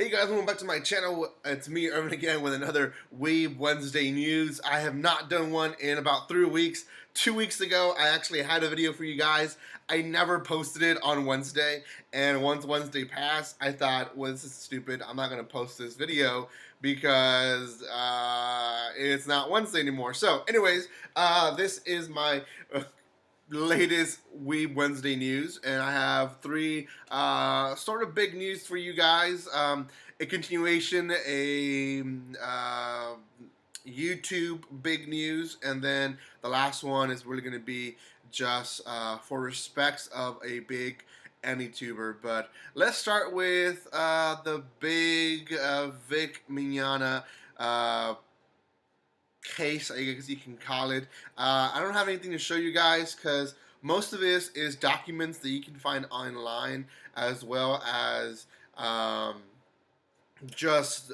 Hey guys, welcome back to my channel. It's me, Irvin, again with another Weeb Wednesday news. I have not done one in about 3 weeks. 2 weeks ago, I actually had a video for you guys. I never posted it on Wednesday, and once Wednesday passed, I thought, well, this is stupid. I'm not going to post this video because it's not Wednesday anymore. So, anyways, this is my latest Weeb Wednesday news, and I have three sort of big news for you guys. A continuation, a YouTube big news, and then the last one is really going to be just for respects of a big AnyTuber. But let's start with the big Vic Mignogna case, I guess you can call it. I don't have anything to show you guys because most of this is documents that you can find online, as well as just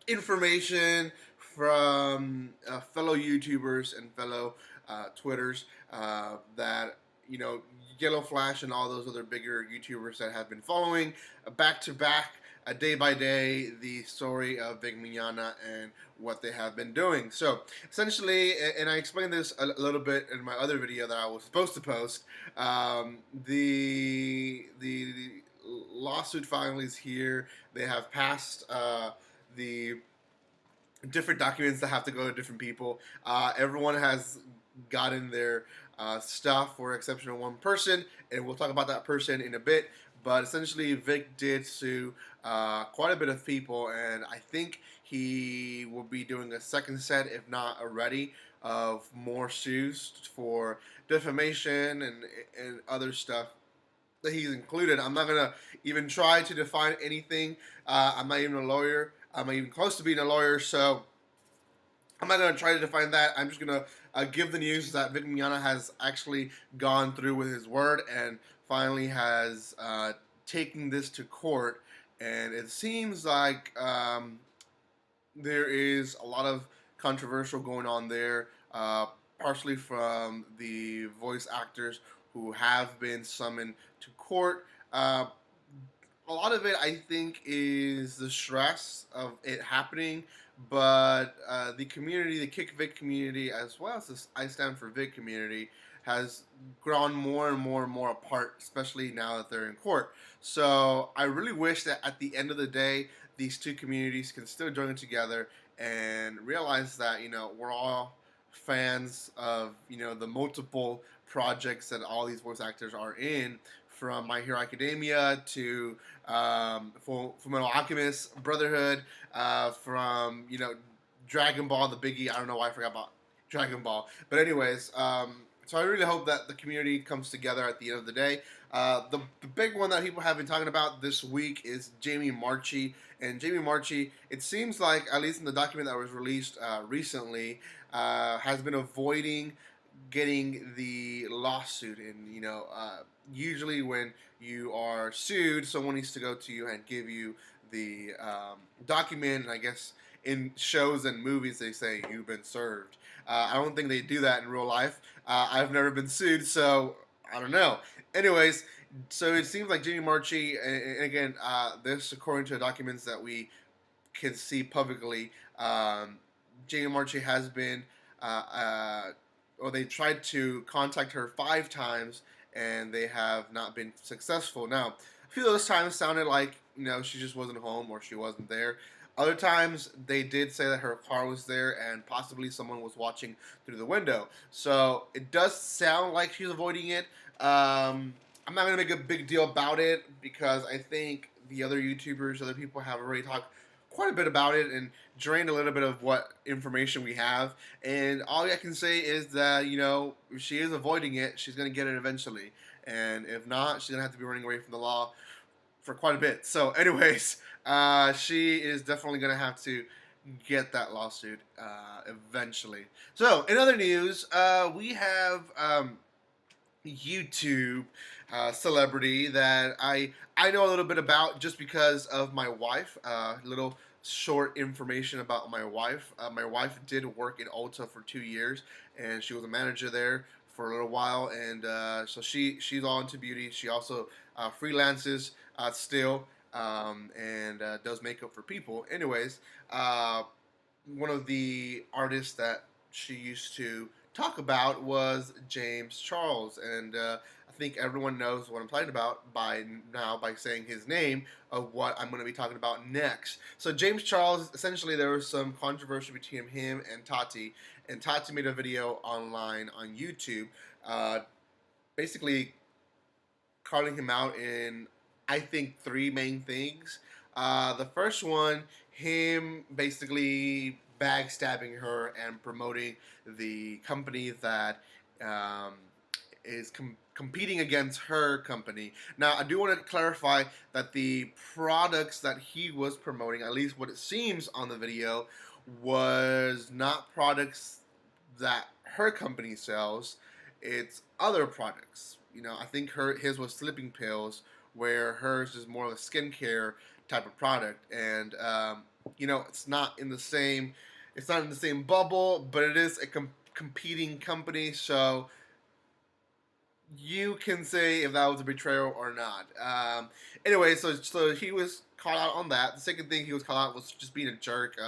information from fellow YouTubers and fellow Twitters that, you know, Yellow Flash and all those other bigger YouTubers that have been following back to back, day by day, the story of Vic Mignogna and what they have been doing. So essentially, and I explained this a little bit in my other video that I was supposed to post, the lawsuit finally is here. They have passed the different documents that have to go to different people. Everyone has gotten their stuff, for exception of one person, and we'll talk about that person in a bit. But essentially, Vic did sue quite a bit of people, and I think he will be doing a second set, if not already, of more suits for defamation and other stuff that he's included. I'm not gonna even try to define anything. I'm not even a lawyer. I'm not even close to being a lawyer, so I'm not going to try to define that. I'm just going to give the news that Vic Mignogna has actually gone through with his word and finally has taken this to court. And it seems like there is a lot of controversial going on there, partially from the voice actors who have been summoned to court. A lot of it, I think, is the stress of it happening, but the community, the Kick Vic community, as well as this I Stand for Vic community, has grown more and more and more apart, especially now that they're in court. So I really wish that at the end of the day, these two communities can still join together and realize that, you know, we're all fans of, you know, the multiple projects that all these voice actors are in, from My Hero Academia to Fullmetal Alchemist Brotherhood, from, you know, Dragon Ball, the biggie. I don't know why I forgot about Dragon Ball, but anyways, so I really hope that the community comes together at the end of the day. The big one that people have been talking about this week is Jamie Marchi. And Jamie Marchi, it seems like, at least in the document that was released recently, has been avoiding getting the lawsuit. And, you know, usually when you are sued, someone needs to go to you and give you the document. And I guess in shows and movies they say you've been served. I don't think they do that in real life. I've never been sued, so I don't know. Anyways, so it seems like Jamie Marchi, and again, this according to the documents that we can see publicly, Jamie Marchi has been, or they tried to contact her 5 times, and they have not been successful. Now, a few of those times sounded like, you know, she just wasn't home or she wasn't there. Other times, they did say that her car was there and possibly someone was watching through the window. So it does sound like she's avoiding it. I'm not going to make a big deal about it because I think the other YouTubers, other people have already talked quite a bit about it and drained a little bit of what information we have. And all I can say is that, you know, if she is avoiding it, she's going to get it eventually. And if not, she's going to have to be running away from the law for quite a bit. So anyways, she is definitely going to have to get that lawsuit eventually. So in other news, we have YouTube celebrity that I know a little bit about just because of my wife. Little short information about my wife. My wife did work in Ulta for 2 years, and she was a manager there for a little while, and so she's all into beauty. She also freelances still. and does makeup for people. Anyways, one of the artists that she used to talk about was James Charles, and I think everyone knows what I'm talking about by now by saying his name of what I'm going to be talking about next. So James Charles, essentially, there was some controversy between him and Tati made a video online on YouTube, uh, basically calling him out in, I think, three main things. The first one, him basically backstabbing her and promoting the company that um, is competing against her company. Now, I do want to clarify that the products that he was promoting, at least what it seems on the video, was not products that her company sells. It's other products. I think his was sleeping pills, where hers is more of a skincare type of product, and it's not in the same, it's not in the same bubble, but it is a competing company. So you can say if that was a betrayal or not. Anyway, so he was called out on that. The second thing he was called out was just being a jerk,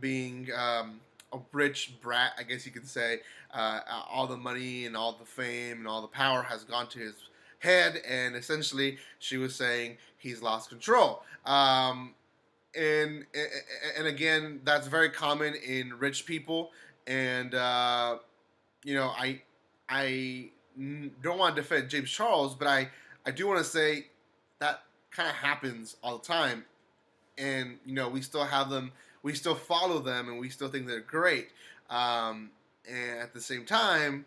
being a rich brat, I guess you could say. All the money and all the fame and all the power has gone to his head, and essentially she was saying he's lost control. And again, that's very common in rich people, and I don't want to defend James Charles, but I do want to say that kind of happens all the time, and we still have them, we still follow them, and we still think they're great. And at the same time,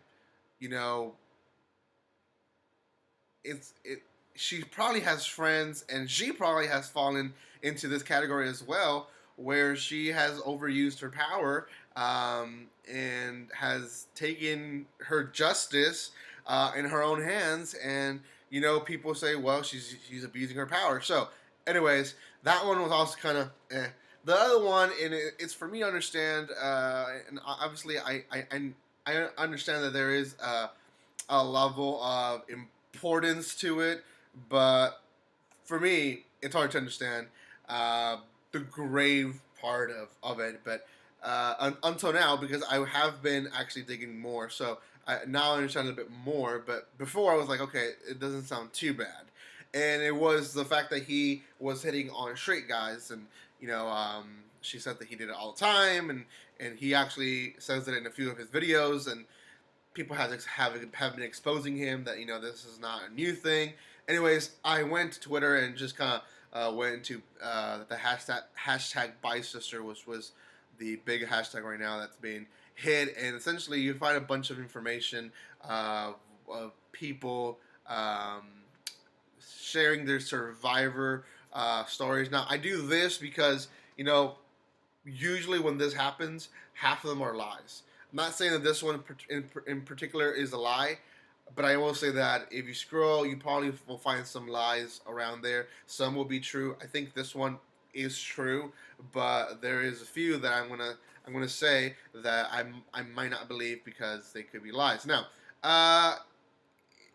you know, it. She probably has friends, and she probably has fallen into this category as well, where she has overused her power, and has taken her justice in her own hands. And people say, well, she's abusing her power. So, anyways, that one was also kind of eh. The other one, and it's for me to understand, and obviously I understand that there is a level of importance to it, but for me, it's hard to understand the grave part of it. But until now, because I have been actually digging more, so now I understand a little bit more. But before, I was like, okay, it doesn't sound too bad. And it was the fact that he was hitting on straight guys, and she said that he did it all the time, and he actually says it in a few of his videos, and people have been exposing him that this is not a new thing. Anyways, I went to Twitter and just kind of went into the hashtag #BuySister, which was the big hashtag right now that's being hit, and essentially you find a bunch of information of people sharing their survivor stories. Now, I do this because usually when this happens, half of them are lies. I'm not saying that this one in particular is a lie, but I will say that if you scroll, you probably will find some lies around there. Some will be true. I think this one is true, but there is a few that I'm gonna say that I might not believe because they could be lies. Now,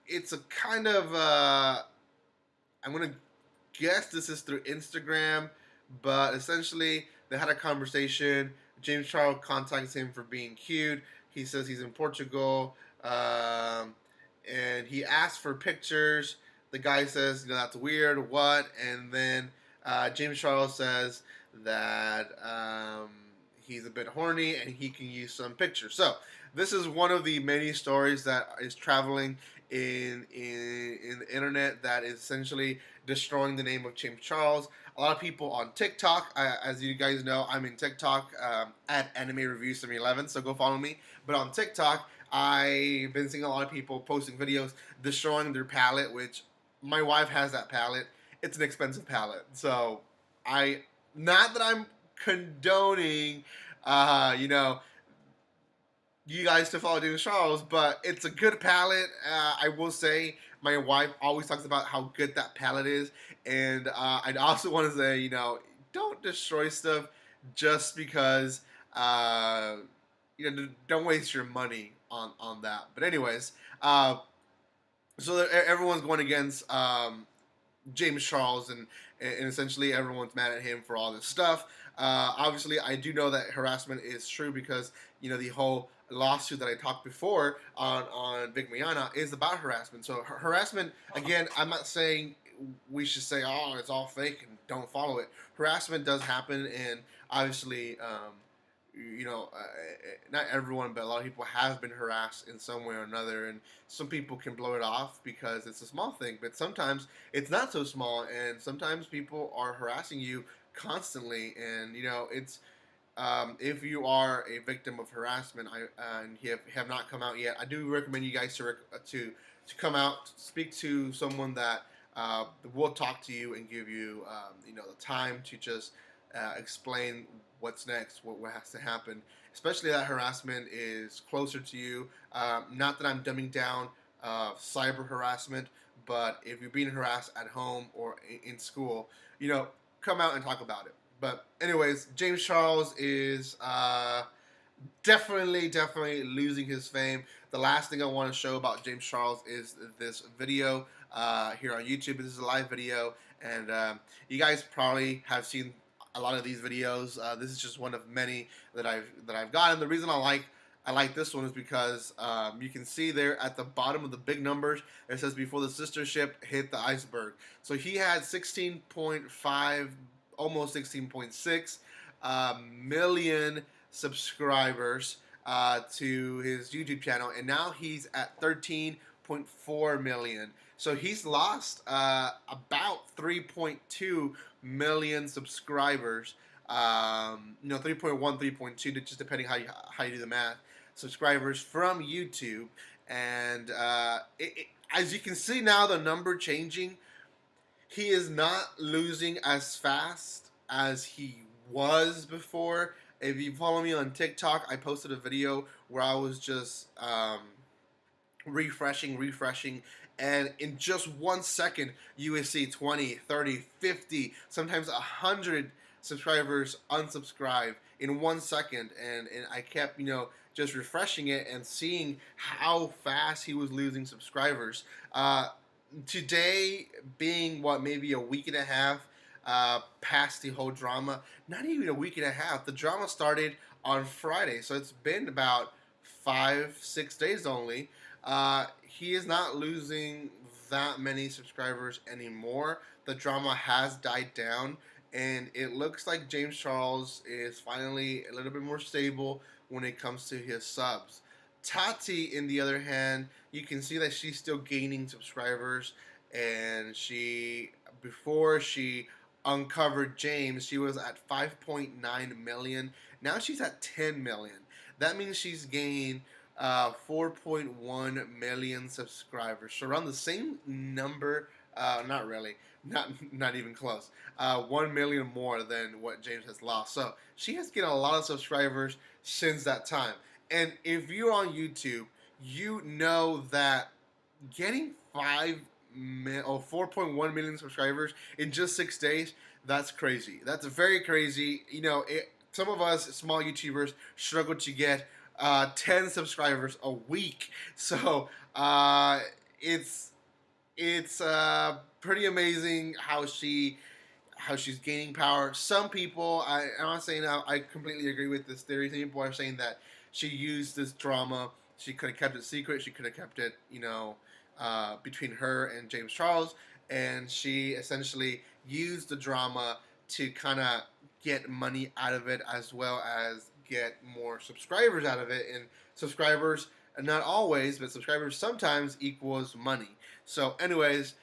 it's a kind of I'm gonna guess this is through Instagram, but essentially they had a conversation. James Charles contacts him for being cute. He says he's in Portugal, and he asks for pictures. The guy says, that's weird. What? And then James Charles says that he's a bit horny and he can use some pictures. So this is one of the many stories that is traveling in the internet that is essentially destroying the name of James Charles. A lot of people on TikTok, as you guys know, I'm in TikTok at Anime Review 711, so go follow me. But on TikTok, I've been seeing a lot of people posting videos destroying their palette, which my wife has that palette. It's an expensive palette, so not that I'm condoning, you guys to follow James Charles, but it's a good palette. I will say my wife always talks about how good that palette is, and I'd also want to say, don't destroy stuff just because, don't waste your money on that. But anyways, so everyone's going against James Charles, and essentially everyone's mad at him for all this stuff. Obviously, I do know that harassment is true because the whole lawsuit that I talked before on Vic Mignogna is about harassment. So harassment, again, I'm not saying we should say, oh, it's all fake and don't follow it. Harassment does happen, and obviously, not everyone, but a lot of people have been harassed in some way or another, and some people can blow it off because it's a small thing, but sometimes it's not so small, and sometimes people are harassing you constantly, and it's if you are a victim of harassment and you have not come out yet, I do recommend you guys to come out, speak to someone that will talk to you and give you the time to just explain what's next, what has to happen. Especially that harassment is closer to you. Not that I'm dumbing down cyber harassment, but if you're being harassed at home or in school, come out and talk about it. But anyways, James Charles is definitely losing his fame. The last thing I want to show about James Charles is this video here on YouTube. This is a live video, and you guys probably have seen a lot of these videos. This is just one of many that I've gotten. The reason I like this one is because you can see there at the bottom of the big numbers it says before the sister ship hit the iceberg. So he had 16.5, almost 16.6 million subscribers to his YouTube channel, and now he's at 13.4 million. So he's lost about 3.2 million subscribers. 3.1, 3.2, just depending how you do the math. Subscribers from YouTube, and as you can see now, the number changing. He is not losing as fast as he was before. If you follow me on TikTok, I posted a video where I was just refreshing, and in just 1 second, you will see 20, 30, 50, sometimes 100 subscribers unsubscribe in 1 second, and I kept, just refreshing it and seeing how fast he was losing subscribers. Today being maybe a week and a half past the whole drama, not even a week and a half. The drama started on Friday, so it's been about 5-6 days only. He is not losing that many subscribers anymore. The drama has died down, and it looks like James Charles is finally a little bit more stable when it comes to his subs. Tati, in the other hand, you can see that she's still gaining subscribers, and before she uncovered James, she was at 5.9 million. Now she's at 10 million. That means she's gained 4.1 million subscribers. So around the same number, not really, not even close. 1 million more than what James has lost. So she has gained a lot of subscribers since that time. And if you're on YouTube, you know that getting 4.1 million subscribers in just 6 days, that's crazy. That's very crazy. Some of us small YouTubers struggle to get 10 subscribers a week. So it's pretty amazing how she's gaining power. Some people, I'm not saying I completely agree with this theory. Some people are saying that she used this drama. She could have kept it secret. She could have kept it, between her and James Charles. And she essentially used the drama to kind of get money out of it, as well as get more subscribers out of it. And subscribers, not always, but subscribers sometimes equals money. So anyways,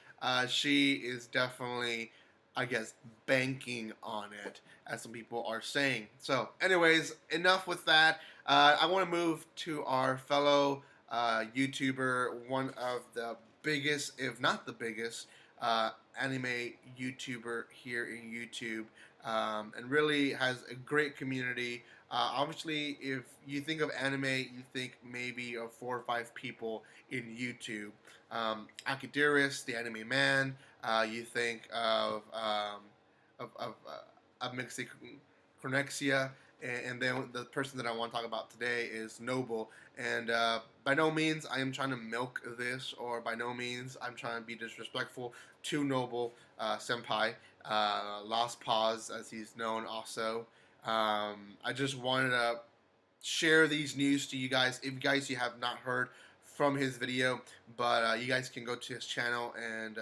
she is definitely, I guess, banking on it, as some people are saying. So anyways, enough with that. I want to move to our fellow YouTuber, one of the biggest, if not the biggest, anime YouTuber here in YouTube, and really has a great community. Obviously, if you think of anime, you think maybe of 4 or 5 people in YouTube. Akidiris, the anime man. You think of Mixi Chronexia, and then the person that I want to talk about today is Noble. And by no means I am trying to milk this, or by no means I'm trying to be disrespectful to Noble Senpai, LostPause as he's known also. I just wanted to share these news to you guys. If you have not heard from his video, but you guys can go to his channel and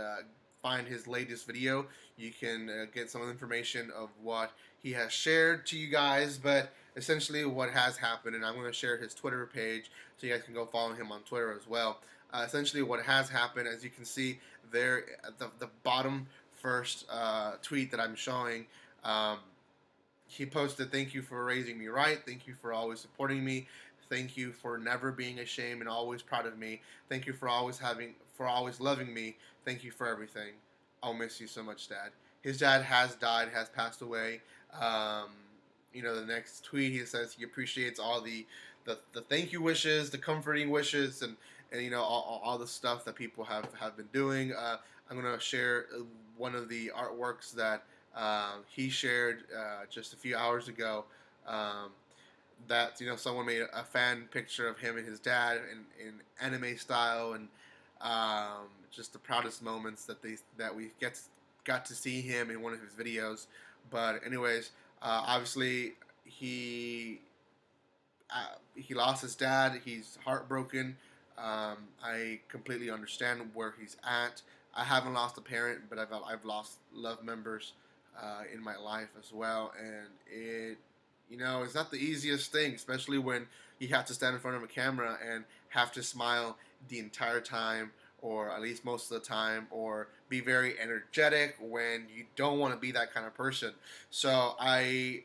find his latest video. You can get some information of what he has shared to you guys, but essentially what has happened, and I'm going to share his Twitter page so you guys can go follow him on Twitter as well. Essentially what has happened, as you can see there at the bottom first tweet that I'm showing, he posted, "Thank you for raising me right. Thank you for always supporting me. Thank you for never being ashamed and always proud of me. Thank you for always loving me. Thank you for everything. I'll miss you so much, Dad." His dad has died, has passed away. Um, the next tweet he says he appreciates all the thank you wishes, the comforting wishes, and all the stuff that people have been doing. I'm gonna share one of the artworks that he shared just a few hours ago. Um, that someone made a fan picture of him and his dad in anime style, and just the proudest moments that we got to see him in one of his videos. But anyways, obviously he lost his dad. He's heartbroken. I completely understand where he's at. I haven't lost a parent, but I've lost loved members in my life as well, and it's not the easiest thing, especially when you have to stand in front of a camera and have to smile the entire time, or at least most of the time, or be very energetic when you don't want to be that kind of person. So I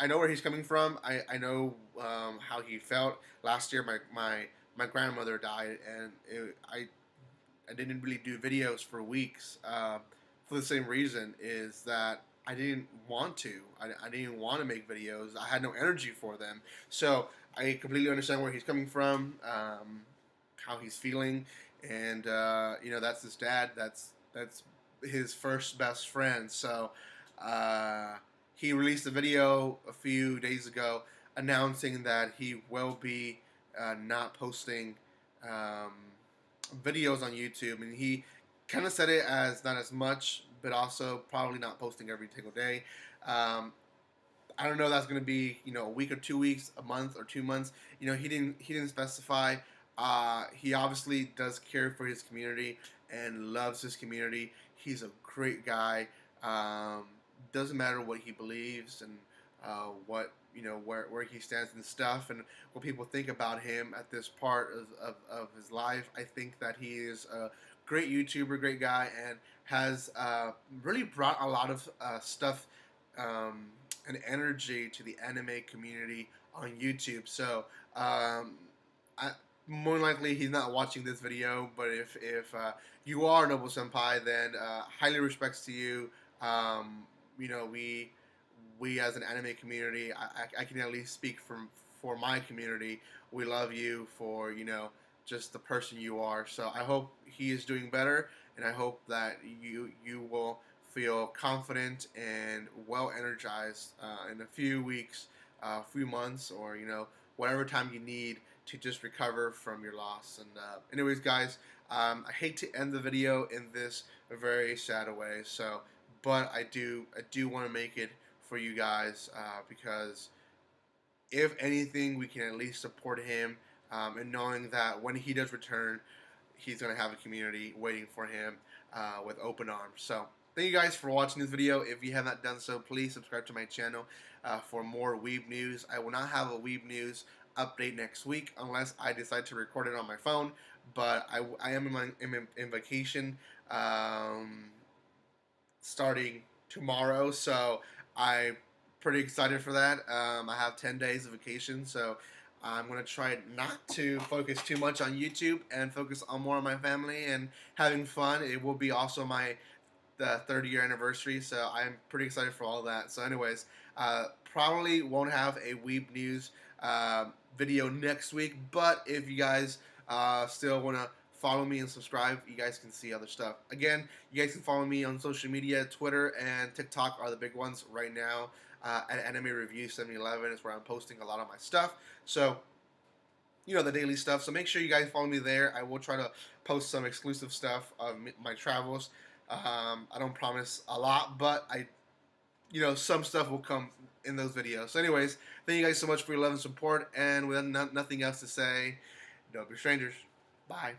know where he's coming from. I know how he felt last year. My grandmother died, and I didn't really do videos for weeks for the same reason, is that I didn't want to. I didn't want to make videos. I had no energy for them. So I completely understand where he's coming from, how he's feeling, and that's his dad. That's his first best friend. So he released a video a few days ago announcing that he will be not posting videos on YouTube, and he kind of said it as not as much, but also probably not posting every single day. I don't know if that's going to be a week or 2 weeks, a month or 2 months. He didn't specify. He obviously does care for his community and loves his community. He's a great guy. Doesn't matter what he believes and what where he stands and stuff, and what people think about him at this part of his life. I think that he is a great YouTuber, great guy, and has really brought a lot of stuff and energy to the anime community on YouTube. So more likely he's not watching this video, but if you are Noble Senpai, then highly respects to you. We as an anime community, I can at least speak for my community. We love you for just the person you are. So I hope he is doing better, and I hope that you will feel confident and well energized in a few weeks, few months, or whatever time you need to just recover from your loss. And anyways, guys, I hate to end the video in this very sad way. So, but I do want to make it for you guys because if anything, we can at least support him, and knowing that when he does return, he's going to have a community waiting for him with open arms. So thank you guys for watching this video. If you have not done so, please subscribe to my channel for more Weeb news. I will not have a Weeb news update next week unless I decide to record it on my phone, but I am in vacation starting tomorrow, so I'm pretty excited for that. I have 10 days of vacation, so I'm going to try not to focus too much on YouTube and focus on more on my family and having fun. It will be also the 30-year anniversary, so I'm pretty excited for all that. So anyways, probably won't have a Weeb News video next week, but if you guys still want to follow me and subscribe. You guys can see other stuff. Again, you guys can follow me on social media. Twitter and TikTok are the big ones right now. At Anime Review 711 is where I'm posting a lot of my stuff. So, you know, the daily stuff. So make sure you guys follow me there. I will try to post some exclusive stuff of my travels. I don't promise a lot, but some stuff will come in those videos. So anyways, thank you guys so much for your love and support. And with nothing else to say, don't be strangers. Bye.